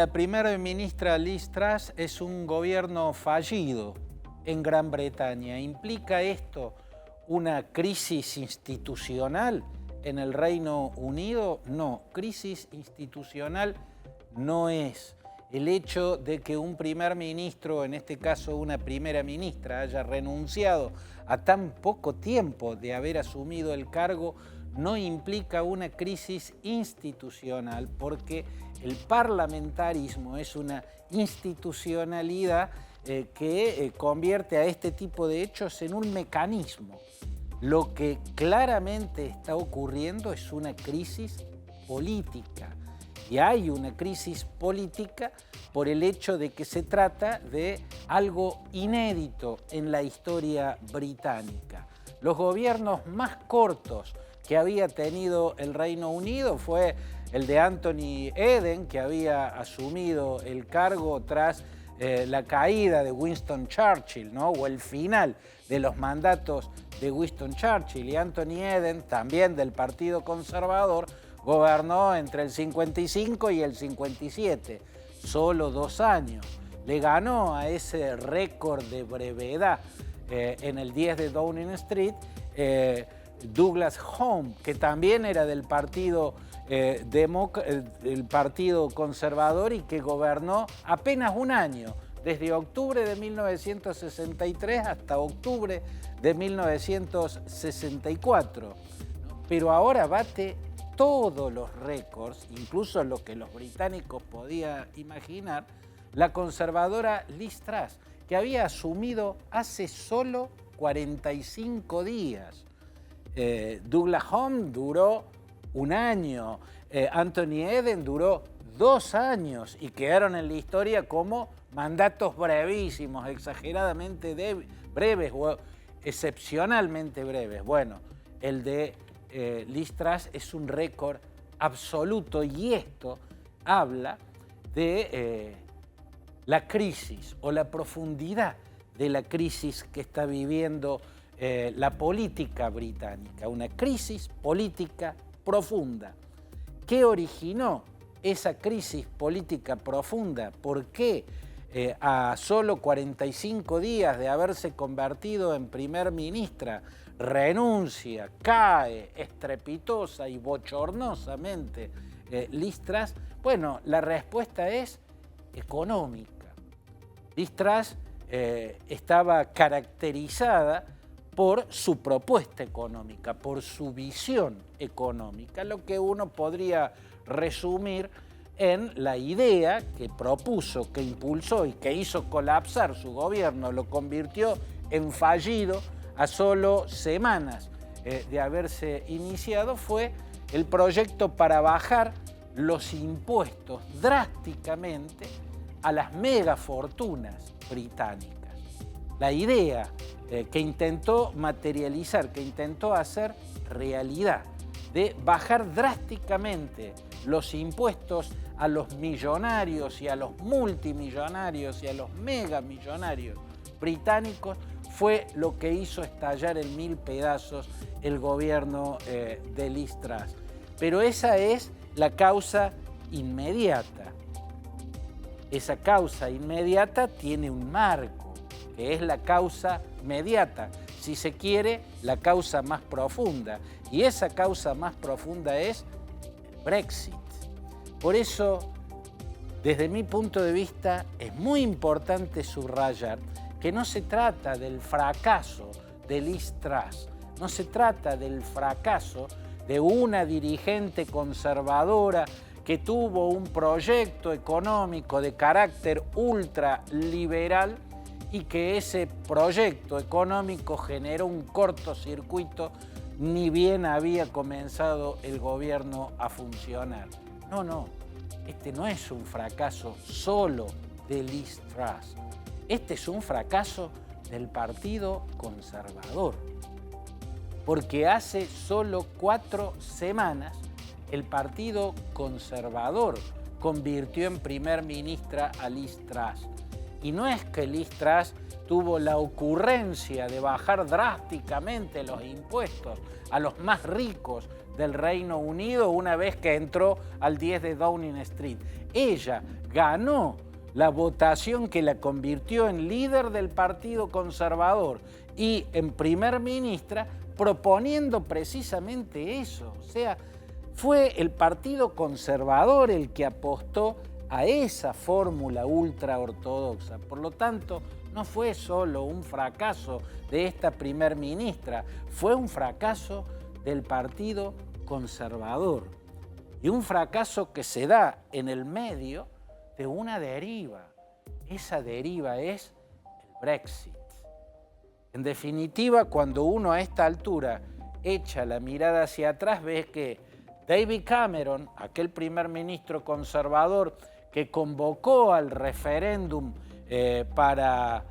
la primera ministra Liz Truss es un gobierno fallido en Gran Bretaña. ¿Implica esto una crisis institucional en el Reino Unido? No, crisis institucional no es. El hecho de que un primer ministro, en este caso una primera ministra, haya renunciado a tan poco tiempo de haber asumido el cargo no implica una crisis institucional, porque el parlamentarismo es una institucionalidad que convierte a este tipo de hechos en un mecanismo. Lo que claramente está ocurriendo es una crisis política. Y hay una crisis política por el hecho de que se trata de algo inédito en la historia británica. Los gobiernos más cortos que había tenido el Reino Unido fue el de Anthony Eden, que había asumido el cargo tras la caída de Winston Churchill, ¿no? O el final de los mandatos de Winston Churchill. Y Anthony Eden, también del Partido Conservador, gobernó entre el 55 y el 57, solo 2 años. Le ganó a ese récord de brevedad en el 10 de Downing Street Douglas Home, que también era del Partido Conservador y que gobernó apenas 1 año, desde octubre de 1963 hasta octubre de 1964. Pero ahora bate todos los récords, incluso lo que los británicos podían imaginar, la conservadora Liz Truss, que había asumido hace solo 45 días. Douglas Home duró 1 año, Anthony Eden duró 2 años y quedaron en la historia como mandatos brevísimos, exageradamente breves o excepcionalmente breves. Bueno, el de Liz Truss es un récord absoluto y esto habla de la crisis o la profundidad de la crisis que está viviendo la política británica, una crisis política profunda. ¿Qué originó esa crisis política profunda? ¿Por qué a solo 45 días de haberse convertido en primer ministra renuncia, cae estrepitosa y bochornosamente Liz Truss? Bueno, la respuesta es económica. Liz Truss estaba caracterizada por su propuesta económica, por su visión económica, lo que uno podría resumir en la idea que propuso, que impulsó y que hizo colapsar su gobierno, lo convirtió en fallido a solo semanas de haberse iniciado, fue el proyecto para bajar los impuestos drásticamente a las megafortunas británicas. La idea que intentó materializar, que intentó hacer realidad, de bajar drásticamente los impuestos a los millonarios y a los multimillonarios y a los megamillonarios británicos, fue lo que hizo estallar en 1000 pedazos el gobierno de Liz Truss. Pero esa es la causa inmediata. Esa causa inmediata tiene un marco, que es la causa mediata, si se quiere, la causa más profunda. Y esa causa más profunda es Brexit. Por eso, desde mi punto de vista, es muy importante subrayar que no se trata del fracaso de Liz Truss, no se trata del fracaso de una dirigente conservadora que tuvo un proyecto económico de carácter ultraliberal y que ese proyecto económico generó un cortocircuito ni bien había comenzado el gobierno a funcionar. No, este no es un fracaso solo de Liz Truss, este es un fracaso del Partido Conservador, porque hace solo 4 semanas el Partido Conservador convirtió en primer ministra a Liz Truss. Y no es que Liz Truss tuvo la ocurrencia de bajar drásticamente los impuestos a los más ricos del Reino Unido una vez que entró al 10 de Downing Street. Ella ganó la votación que la convirtió en líder del Partido Conservador y en primer ministra, proponiendo precisamente eso. O sea, fue el Partido Conservador el que apostó a esa fórmula ultraortodoxa. Por lo tanto, no fue solo un fracaso de esta primer ministra, fue un fracaso del Partido Conservador. Y un fracaso que se da en el medio de una deriva. Esa deriva es el Brexit. En definitiva, cuando uno a esta altura echa la mirada hacia atrás, ves que David Cameron, aquel primer ministro conservador que convocó al referéndum para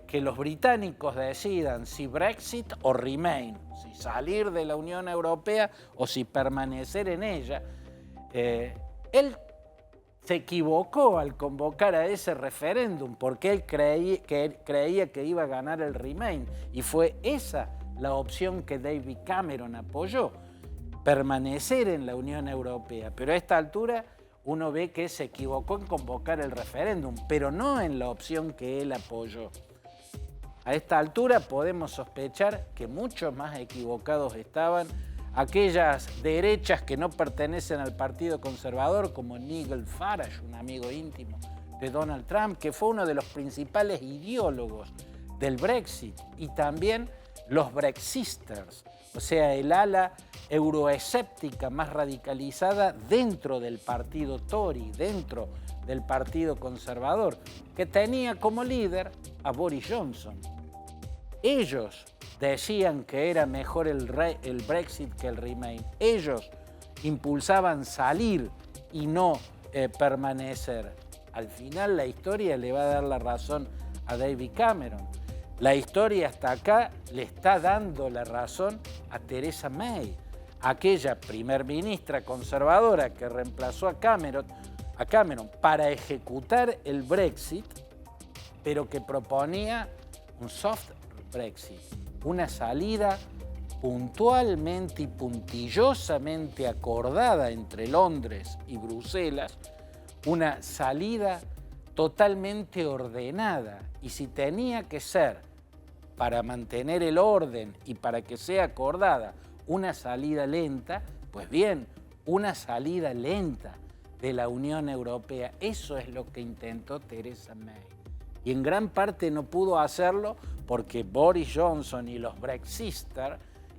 que los británicos decidan si Brexit o Remain, si salir de la Unión Europea o si permanecer en ella, él se equivocó al convocar a ese referéndum porque él creía que iba a ganar el Remain y fue esa la opción que David Cameron apoyó, permanecer en la Unión Europea. Pero a esta altura uno ve que se equivocó en convocar el referéndum, pero no en la opción que él apoyó. A esta altura podemos sospechar que muchos más equivocados estaban aquellas derechas que no pertenecen al Partido Conservador, como Nigel Farage, un amigo íntimo de Donald Trump, que fue uno de los principales ideólogos del Brexit, y también los Brexisters, o sea, el ala euroescéptica más radicalizada dentro del partido Tory, dentro del Partido Conservador, que tenía como líder a Boris Johnson. Ellos decían que era mejor el Brexit que el Remain. Ellos impulsaban salir y no permanecer. Al final la historia le va a dar la razón a David Cameron. La historia hasta acá le está dando la razón a Theresa May, aquella primer ministra conservadora que reemplazó a Cameron para ejecutar el Brexit, pero que proponía un soft Brexit, una salida puntualmente y puntillosamente acordada entre Londres y Bruselas, una salida totalmente ordenada, y si tenía que ser para mantener el orden y para que sea acordada una salida lenta, pues bien, una salida lenta de la Unión Europea. Eso es lo que intentó Theresa May. Y en gran parte no pudo hacerlo porque Boris Johnson y los Brexisters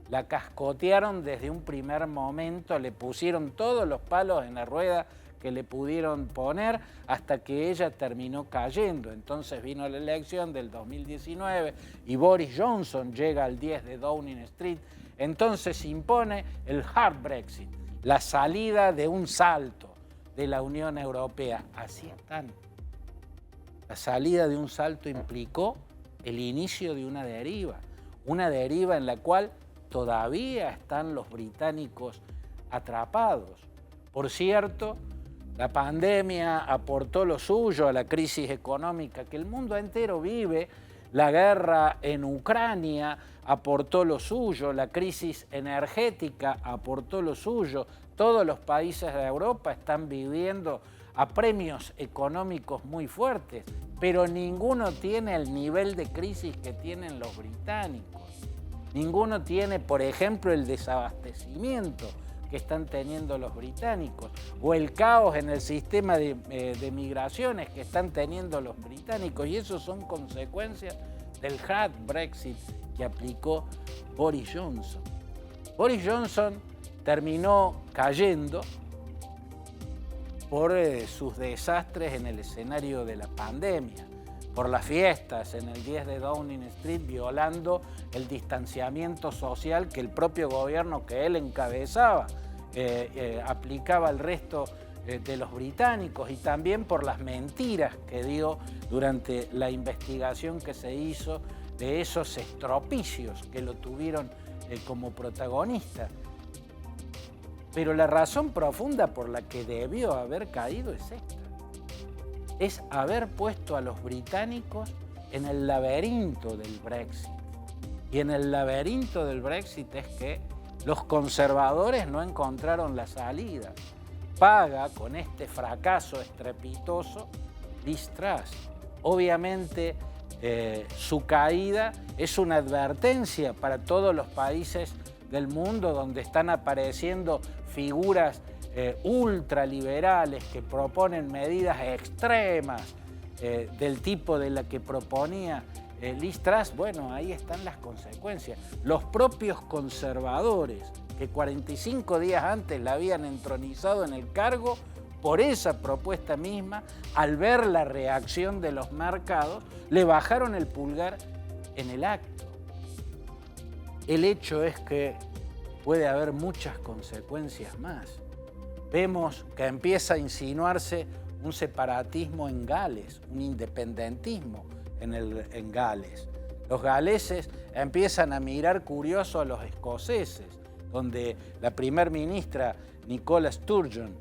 la cascotearon desde un primer momento, le pusieron todos los palos en la rueda que le pudieron poner hasta que ella terminó cayendo. Entonces vino la elección del 2019 y Boris Johnson llega al 10 de Downing Street. Entonces se impone el hard Brexit, la salida de un salto de la Unión Europea. Así están. La salida de un salto implicó el inicio de una deriva en la cual todavía están los británicos atrapados. Por cierto, la pandemia aportó lo suyo a la crisis económica que el mundo entero vive, la guerra en Ucrania aportó lo suyo, la crisis energética aportó lo suyo, todos los países de Europa están viviendo apremios económicos muy fuertes, pero ninguno tiene el nivel de crisis que tienen los británicos. Ninguno tiene, por ejemplo, el desabastecimiento que están teniendo los británicos o el caos en el sistema de migraciones que están teniendo los británicos, y eso son consecuencias del hard Brexit que aplicó Boris Johnson. Boris Johnson terminó cayendo por sus desastres en el escenario de la pandemia, por las fiestas en el 10 de Downing Street, violando el distanciamiento social que el propio gobierno que él encabezaba aplicaba al resto de los británicos, y también por las mentiras que dio durante la investigación que se hizo de esos estropicios que lo tuvieron como protagonista. Pero la razón profunda por la que debió haber caído es esta. Es haber puesto a los británicos en el laberinto del Brexit. Y en el laberinto del Brexit es que Los conservadores no encontraron la salida. Paga con este fracaso estrepitoso Liz Truss. Obviamente su caída es una advertencia para todos los países del mundo donde están apareciendo figuras ultraliberales que proponen medidas extremas del tipo de la que proponía Liz Truss. Bueno, ahí están las consecuencias. Los propios conservadores que 45 días antes la habían entronizado en el cargo por esa propuesta misma, al ver la reacción de los mercados, le bajaron el pulgar en el acto. El hecho es que puede haber muchas consecuencias más. Vemos que empieza a insinuarse un separatismo en Gales, un independentismo en Gales. Los galeses empiezan a mirar curioso a los escoceses, donde la primer ministra Nicola Sturgeon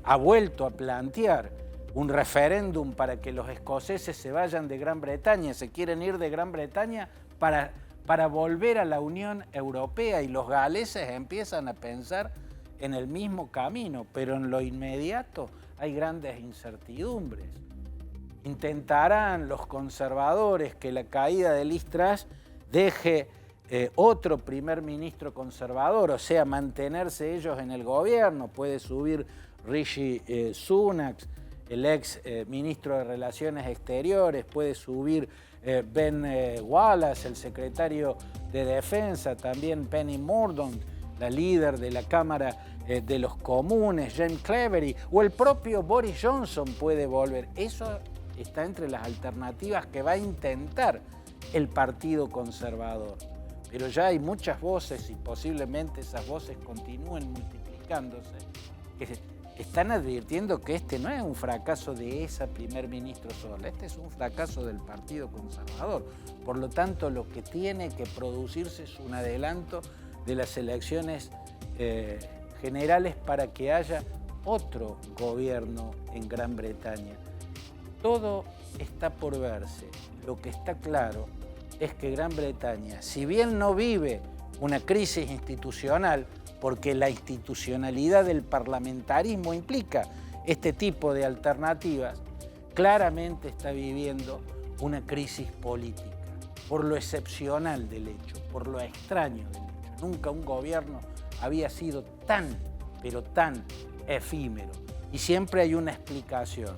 ha vuelto a plantear un referéndum para que los escoceses se vayan de Gran Bretaña, se quieren ir de Gran Bretaña para volver a la Unión Europea, y los galeses empiezan a pensar en el mismo camino, pero en lo inmediato hay grandes incertidumbres. Intentarán los conservadores que la caída de Liz Truss deje otro primer ministro conservador, o sea, mantenerse ellos en el gobierno. Puede subir Rishi Sunak, el ex ministro de Relaciones Exteriores, puede subir Ben Wallace, el secretario de Defensa, también Penny Mordaunt, la líder de la Cámara de los Comunes, James Cleverly, o el propio Boris Johnson puede volver. Eso está entre las alternativas que va a intentar el Partido Conservador. Pero ya hay muchas voces, y posiblemente esas voces continúen multiplicándose, que están advirtiendo que este no es un fracaso de esa primer ministro sola, este es un fracaso del Partido Conservador. Por lo tanto, lo que tiene que producirse es un adelanto de las elecciones generales para que haya otro gobierno en Gran Bretaña. Todo está por verse. Lo que está claro es que Gran Bretaña, si bien no vive una crisis institucional, porque la institucionalidad del parlamentarismo implica este tipo de alternativas, claramente está viviendo una crisis política, por lo excepcional del hecho, por lo extraño del hecho. Nunca un gobierno había sido tan, pero tan efímero. Y siempre hay una explicación.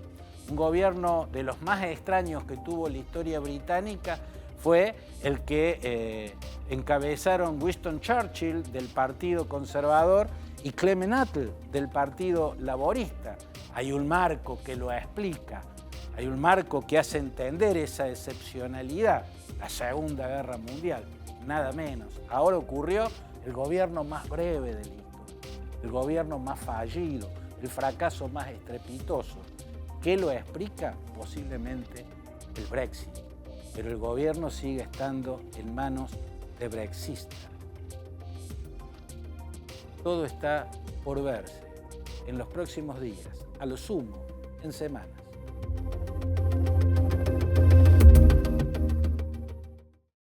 Un gobierno de los más extraños que tuvo la historia británica fue el que encabezaron Winston Churchill del Partido Conservador y Clement Attlee del Partido Laborista. Hay un marco que lo explica, hay un marco que hace entender esa excepcionalidad, la Segunda Guerra Mundial, nada menos. Ahora ocurrió el gobierno más breve de la historia, el gobierno más fallido, el fracaso más estrepitoso. ¿Qué lo explica? Posiblemente el Brexit. Pero el gobierno sigue estando en manos de brexistas. Todo está por verse en los próximos días, a lo sumo, en semanas.